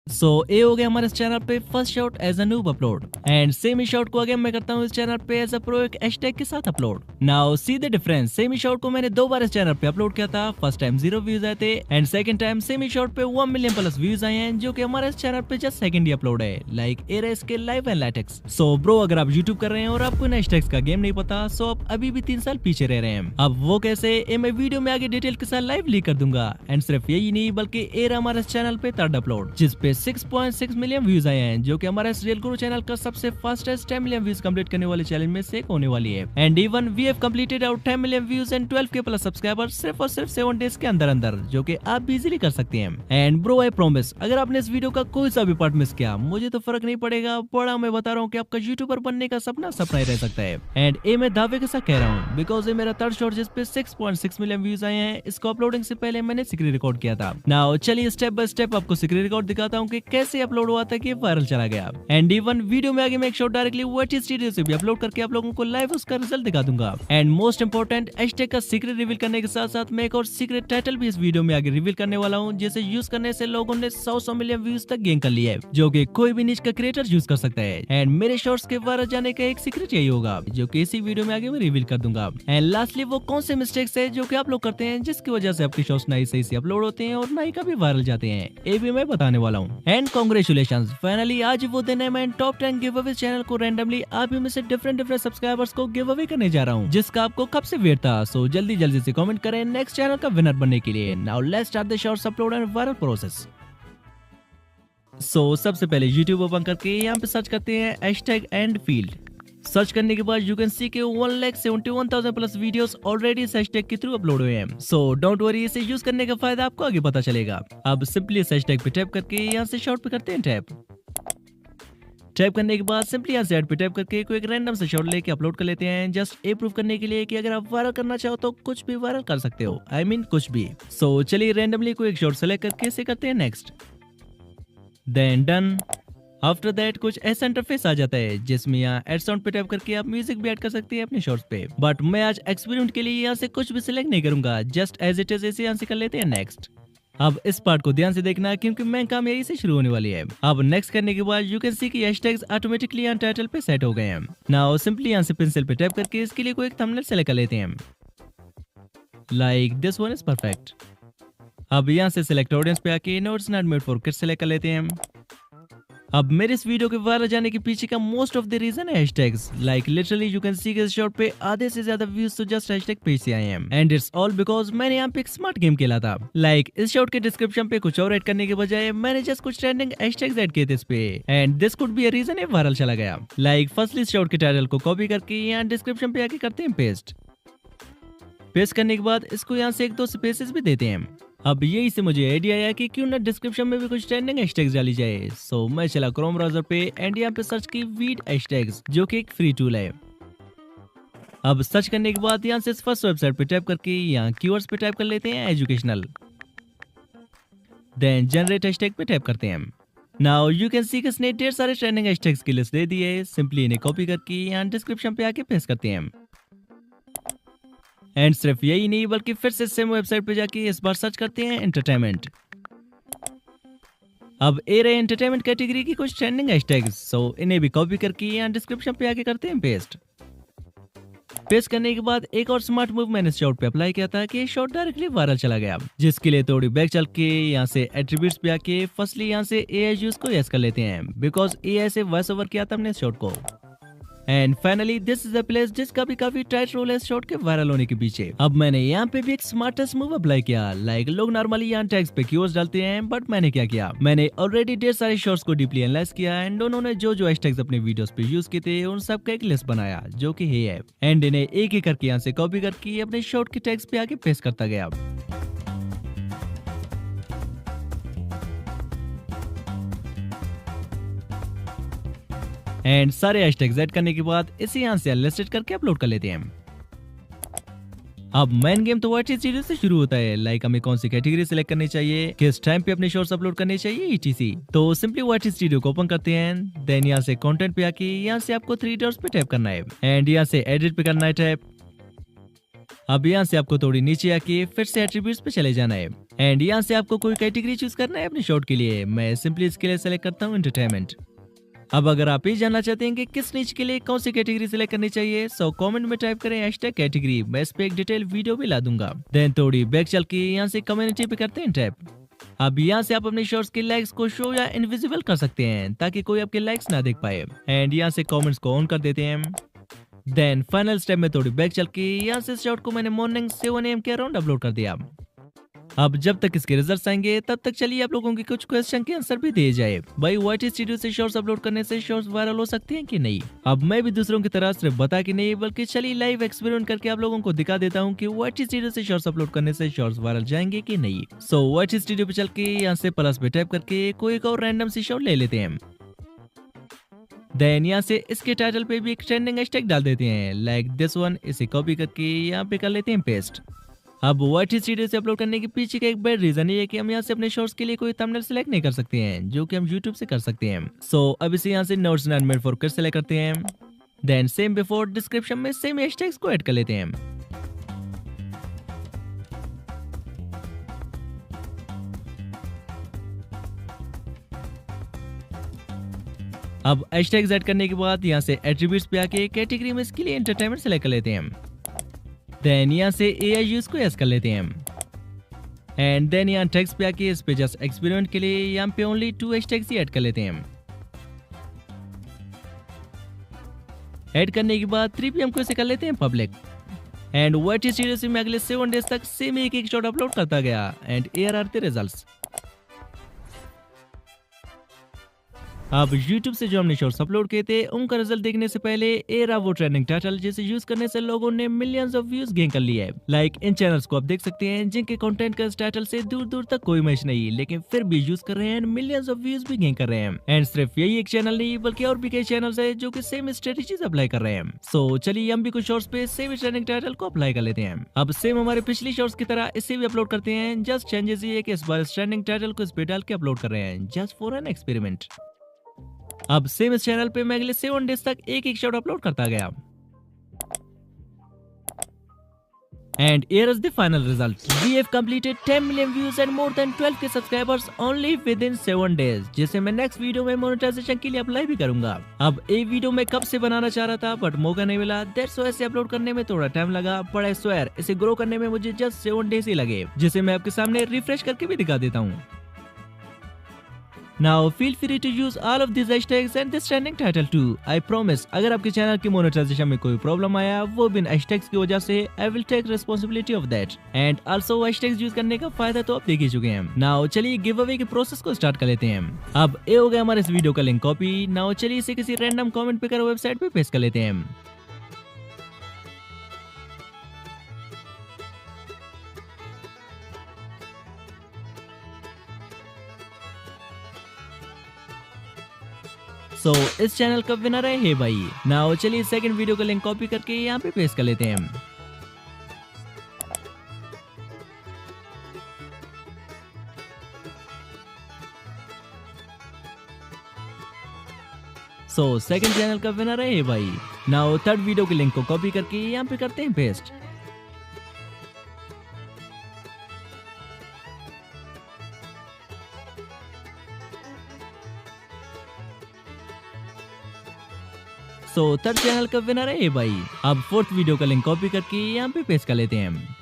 ये हो गया हमारे इस चैनल पे first shot as a noob upload and same ही शॉट को अगेन मैं करता हूँ इस चैनल पे एज अ प्रो एक हैशटैग के साथ upload. Now see the difference, same ही शॉट को मैंने 2 बार इस चैनल पे अपलोड किया था। फर्स्ट टाइम 0 व्यूज आए थे एंड सेकंड टाइम सेम ही शॉट पे 1 मिलियन प्लस व्यूज आए हैं, जो कि हमारे इस चैनल पे जस्ट सेकंड ही अपलोड है लाइक एरा इसके live and latex. So bro अगर आप यूट्यूब कर रहे हैं और आपको इन हैशटैग्स का गेम नहीं पता, सो आप अभी भी 3 साल पीछे रह रहे हैं। अब वो कैसे, ये मैं वीडियो में आगे डिटेल के साथ लाइव लीक कर दूंगा। एंड सिर्फ यही नहीं बल्कि एरा हमारे इस चैनल पे थर्ड अपलोड जिसपे 6.6 मिलियन व्यूज आए हैं, जो कि हमारे इस रियल गुरु चैनल का सबसे फास्टेस्ट 10 मिलियन व्यूज कंप्लीट करने वाले चैलेंज में से एक होने वाली है। And even we have completed our 10 million views and 12K plus subscribers सिर्फ और सिर्फ 7 डेज के अंदर अंदर, जो कि आप भी इजीली कर सकते हैं। एंड ब्रो आई प्रॉमिस, अगर आपने इस वीडियो का कोई सा भी पार्ट मिस किया मुझे तो फर्क नहीं पड़ेगा, बड़ा मैं बता रहा हूँ कि आपका यूट्यूबर बनने का सपना सपना ही रह सकता है। एंड ये मैं दावे के साथ कह रहा हूँ बिकॉज ये मेरा थर्ड शॉट जिस पे 6.6 मिलियन व्यूज आए हैं, इसको अपलोडिंग से पहले मैंने स्क्रीन रिकॉर्ड किया था। नाउ चलिए स्टेप बाय स्टेप आपको स्क्रीन रिकॉर्ड दिखाता हूँ कि कैसे अपलोड हुआ था कि वायरल चला गया। एंड इवन वीडियो में आगे मैं एक शॉट डायरेक्टली WordShare स्टूडियो से भी अपलोड करके आप लोगों को लाइव उसका रिजल्ट दिखा दूंगा। एंड मोस्ट इंपोर्टेंट, हैशटैग का सीक्रेट रिवील करने के साथ साथ मैं एक और सीक्रेट टाइटल भी इस वीडियो में आगे रिवील करने वाला हूँ, जिसे यूज करने से लोगों ने 100 मिलियन व्यूज तक गेन कर लिया है, जो कि कोई भी निच का क्रिएटर यूज कर सकता है। एंड मेरे शॉर्ट्स के वायरल जाने का एक सीक्रेट यही होगा, जो कि इसी वीडियो में आगे मैं रिवील कर दूंगा। एंड लास्टली वो कौन से मिस्टेक्स है जो कि आप लोग करते हैं जिसकी वजह से आपके शॉर्ट्स ना ही सही से अपलोड होते हैं और ना ही कभी वायरल जाते हैं, ये भी मैं बताने वाला हूँ। एंड कांग्रेचुलेशंस, फाइनली आज वो दिन है मैं टॉप 10 गिव अवे चैनल को रैंडमली आप में से डिफरेंट सब्सक्राइबर्स को गिव अवे करने जा रहा हूँ, जिसका आपको कब से वेट था। सो जल्दी से कमेंट करें नेक्स्ट चैनल का विनर बनने के लिए। Now let's start the shorts upload and viral process. सबसे पहले YouTube ओपन करके यहाँ पे सर्च करते हैं हैशटैग एंड फील्ड। सर्च करने के बाद यू कैन सी के 1,71,000 प्लस वीडियोस ऑलरेडी इस हैशटैग के थ्रू अपलोड हुए हैं। सो डोंट वरी, इसे यूज करने का फायदा आपको आगे पता चलेगा। अब सिंपली इस हैशटैग पे टैप करके यहाँ से शॉर्ट पे करते हैं टैप करने के बाद सिंपली यहाँ से ऐड पे टैप करके कोई एक रैंडम से शॉट लेके अपलोड कर लेते हैं, जस्ट ये प्रूव करने के लिए कि अगर आप वायरल करना चाहो तो कुछ भी वायरल कर सकते हो, आई मीन कुछ भी। सो चलिए रैंडमली कोई एक शॉट सेलेक्ट करके इसे करते हैं next, then done. After that कुछ ऐसा इंटरफेस आ जाता है जिसमें यहाँ एड साउंड पे टैप करके आप म्यूजिक भी ऐड कर सकते हैं अपने शॉर्ट्स पे, बट मैं आज एक्सपेरिमेंट के लिए यहाँ से कुछ भी सिलेक्ट नहीं करूंगा, जस्ट एज इट इज इसे यहाँ से कर लेते हैं नेक्स्ट। अब इस पार्ट को ध्यान से देखना क्योंकि मैं काम यही से शुरू होने वाली है। अब नेक्स्ट करने के बाद यू कैन सी कि हैशटैग्स ऑटोमेटिकली यहाँ टाइटल पे सेट हो गए हैं। नाउ सिंपली यहाँ से पेंसिल पे टैप करके इसके लिए कोई एक थंबनेल सेलेक्ट कर लेते हैं, like this one is perfect. अब यहाँ से सिलेक्ट ऑडियंस पे आके no it's not made for kids select कर लेते हैं। अब मेरे इस वीडियो के वायरल जाने के पीछे का मोस्ट ऑफ द रीजन है hashtags, like literally you can see इस शॉट पे आधे से ज्यादा व्यूज तो जस्ट हैशटैग पे से आए हैं। एंड इट्स ऑल बिकॉज मैंने यहाँ पे एक स्मार्ट गेम खेला था, लाइक इस शॉट के डिस्क्रिप्शन पे कुछ और ऐड करने के बजाय मैंने जस्ट कुछ ट्रेंडिंग हैशटैग्स ऐड किए थे इस पे, and this could be a reason ये वायरल चला गया। लाइक फर्स्टली इस शॉट के टाइटल को कॉपी करके यहाँ डिस्क्रिप्शन पे आके करते हैं पेस्ट करने के बाद इसको यहाँ से 1-2 स्पेसेस भी देते हैं। अब यही से मुझे आइडिया आया कि क्यों ना डिस्क्रिप्शन में भी कुछ ट्रेंडिंग हैशटैग्स डाली जाए। सो मैं चला क्रोम ब्राउजर पे एंड यहाँ पे सर्च की वीड हैशटैग्स, जो कि एक फ्री टूल है। अब सर्च करने के बाद यहाँ से इस फर्स्ट वेबसाइट पे टाइप करके यहाँ कीवर्ड्स पे टाइप कर लेते हैं एजुकेशनल, देन जनरेट हैशटैग पे टाइप करते हैं। नाउ यू कैन सी कि इसने ढेर सारे ट्रेंडिंग हैशटैग्स की लिस्ट दे दी है, सिंपली इन्हें कॉपी करके यहाँ डिस्क्रिप्शन पे आके पेस्ट करते हैं। एंड सिर्फ यही नहीं बल्कि फिर से सेम वेबसाइट पे जाके इस बार सर्च करते हैं एंटरटेनमेंट। अब ए रहे एंटरटेनमेंट कैटेगरी की कुछ ट्रेंडिंग हैशटैग्स, सो इन्हें भी कॉपी करके यहाँ डिस्क्रिप्शन पे आके करते हैं पेस्ट करने के बाद एक और स्मार्ट मूव मैंने शॉट पे अप्लाई किया था कि शॉट डायरेक्टली वायरल चला गया, जिसके लिए थोड़ी बैक चल के यहाँ से एट्रीब्यूट्स पे आके फर्स्टली यहाँ से एआई यूज को यस कर लेते हैं बिकॉज एआई से वॉइस ओवर किया था हमने इस शॉट को। And finally this is the place जिसका भी काफी टाइट रोल है इस शॉट के वायरल होने के पीछे। अब मैंने यहाँ पे भी एक स्मार्टेस्ट मूव अप्लाई किया, लाइक लोग नॉर्मली यहाँ टैग्स पे कीवर्ड्स डालते हैं, बट मैंने क्या किया, मैंने ऑलरेडी ढेर सारे शॉट्स को डीपली एनालाइज किया एंड उन्होंने जो हैशटैग्स अपने वीडियोस पे यूज किए थे उन सब का एक लिस्ट बनाया, जो कि है एंड इन्हें एक एक करके यहाँ से कॉपी करके अपने शॉट के टैग्स पे आके पेस्ट करता गया। एंड सारे हैशटैग्स ऐड करने के बाद इसे यहाँ से अनलिस्टेड करके अपलोड कर लेते हैं। अब मेन गेम तो WordShare स्टूडियो से शुरू होता है, लाइक हमें कौन सी कैटेगरी सिलेक्ट करनी चाहिए, किस टाइम पे अपने शॉर्ट्स अपलोड करने चाहिए etc। तो सिंपली WordShare स्टूडियो को ओपन करते हैं, देन यहाँ से कंटेंट पे आके यहाँ से आपको 3 डॉट्स पे टैप करना है एंड यहाँ से एडिट पे करना है टैप। अब यहाँ से आपको थोड़ी नीचे आके फिर से एट्रीब्यूट्स पे चले जाना है एंड यहाँ से आपको कोई कैटेगरी चूज करना है अपनी शॉट के लिए। मैं सिंपली इसके लिए सेलेक्ट करता हूँ एंटरटेनमेंट। अब अगर आप ये जानना चाहते हैं कि किस नीच के लिए कौन सी कैटेगरी सिलेक्ट करनी चाहिए, सो कमेंट में टाइप करें #कैटेगरी। मैं इस पे एक डिटेल वीडियो भी ला दूंगा। देन थोड़ी बैक चल के यहाँ से कम्युनिटी पे करते हैं टैप। अब यहाँ से आप अपने शॉर्ट्स के लाइक्स को शो या इनविजिबल कर सकते हैं ताकि कोई आपके लाइक्स ना देख पाए एंड यहाँ से कमेंट्स को ऑन कर देते हैं। देन फाइनल स्टेप में थोड़ी बैक चल के यहाँ से शॉर्ट को मैंने मॉर्निंग 7 AM के अराउंड अपलोड कर दिया। अब जब तक इसके रिजल्ट्स आएंगे तब तक चलिए आप लोगों के कुछ क्वेश्चन के आंसर भी दिए जाए। भाई YT स्टूडियो से शॉर्ट्स अपलोड करने से शॉर्ट्स वायरल हो सकते हैं कि नहीं? अब मैं भी दूसरों की तरह सिर्फ बता के नहीं बल्कि चलिए लाइव एक्सपेरिमेंट करके आप लोगों को दिखा देता हूँ कि YT स्टूडियो से शॉर्ट्स अपलोड करने से शॉर्ट्स वायरल जाएंगे कि नहीं। सो YT स्टूडियो पे चल के यहाँ से प्लस पे टैप करके कोई एक और रैंडम सी शॉर्ट ले लेते हैं। देन यहाँ से इसके टाइटल पे भी एक ट्रेंडिंग हैशटैग डाल देते हैं लाइक दिस वन। इसे कॉपी करके यहाँ पे कर लेते हैं पेस्ट। अब YT स्टूडियो से अपलोड करने के पीछे का एक बड़ा रीजन ये है कि हम यहाँ से अपने शॉर्ट्स के लिए कोई थंबनेल सेलेक्ट नहीं कर सकते हैं जो कि हम YouTube से कर सकते हैं। सो अब इसे यहाँ से notes and made for kids select करते हैं। देन सेम बिफोर डिस्क्रिप्शन में सेम हैशटैग्स को ऐड कर लेते हैं। अब हैशटैग्स ऐड करने के बाद यहाँ से एट्रीब्यूट्स पे आके कैटेगरी में इसके लिए एंटरटेनमेंट सेलेक्ट कर लेते हैं। देन यहाँ से AI यूज को यस कर लेते हैं एंड देन यहाँ टैग्स पे आके इस पे जस्ट एक्सपेरिमेंट के लिए यहाँ पे ओनली 2 हैशटैग्स ही ऐड कर लेते हैं। ऐड करने के बाद 3 PM को इसे कर लेते हैं पब्लिक एंड YT स्टूडियो से मैं अगले 7 डेज तक सेम एक शॉट अपलोड करता गया and here are the results। अब YouTube से जो हमने शॉर्ट्स अपलोड किए थे उनका रिजल्ट देखने से पहले ए रहा वो ट्रेंडिंग टाइटल जिसे यूज करने से लोगों ने मिलियंस ऑफ व्यूज गेन कर लिए। लाइक इन चैनल्स को आप देख सकते हैं जिनके कंटेंट का इस टाइटल से दूर दूर तक कोई मैच नहीं लेकिन फिर भी यूज कर रहे हैं, मिलियंस ऑफ व्यूज भी गेन कर रहे हैं। एंड सिर्फ यही एक चैनल नहीं बल्कि और भी कई चैनल्स है जो कि सेम स्ट्रेटेजीज अप्लाई कर रहे हैं। सो चलिए हम भी कुछ शॉर्ट्स पे सेम ट्रेंडिंग टाइटल को अप्लाई कर लेते हैं। अब सेम हमारे पिछली शॉर्ट्स की तरह इसे भी अपलोड करते हैं। जस्ट चेंजेस ये कि इस बार ट्रेंडिंग टाइटल को इस पे डाल के अपलोड कर रहे हैं जस्ट फॉर एन एक्सपेरिमेंट। अब सेम इस चैनल पे मैं अगले 7 डेज तक एक शॉट अपलोड करता गया and here is the final result. We have completed 10 million views and more than 12K subscribers only within 7 days, जिसे मैं नेक्स्ट वीडियो में मोनेटाइजेशन के लिए अप्लाई भी करूंगा। अब एक वीडियो मैं कब से बनाना चाह रहा था बट मौका नहीं मिला, दैट्स व्हाई इसे अपलोड करने में थोड़ा टाइम लगा, बट आई स्वेयर इसे ग्रो करने में मुझे जस्ट 7 डेज ही लगे, जिसे मैं आपके सामने रिफ्रेश करके भी दिखा देता हूँ। Now feel free to use all of these hashtags and this trending title too. I promise अगर आपके चैनल की मोनेटाइजेशन में कोई प्रॉब्लम आया वो भी इन हैशटैग्स की वजह से, I will take responsibility of that. And also hashtags use करने का फायदा तो आप देख ही चुके हैं। Now चलिए गिव अवे के प्रोसेस को स्टार्ट कर लेते हैं। अब ये हो गया हमारे इस वीडियो का लिंक कॉपी। Now चलिए इसे किसी रैंडम कमेंट पे कर वेबसाइट पे पेस्ट कर लेते हैं। सो इस चैनल का विनर है हे भाई। नाउ चलिए सेकंड वीडियो का लिंक कॉपी करके यहाँ पे पेस्ट कर लेते हैं। सो सेकंड चैनल का विनर है हे भाई। नाउ थर्ड वीडियो के लिंक को कॉपी करके यहाँ पे करते हैं पेस्ट। सो थर्ड चैनल का विनर है ये भाई। अब फोर्थ वीडियो का लिंक कॉपी करके यहाँ पे पेस्ट कर लेते हैं।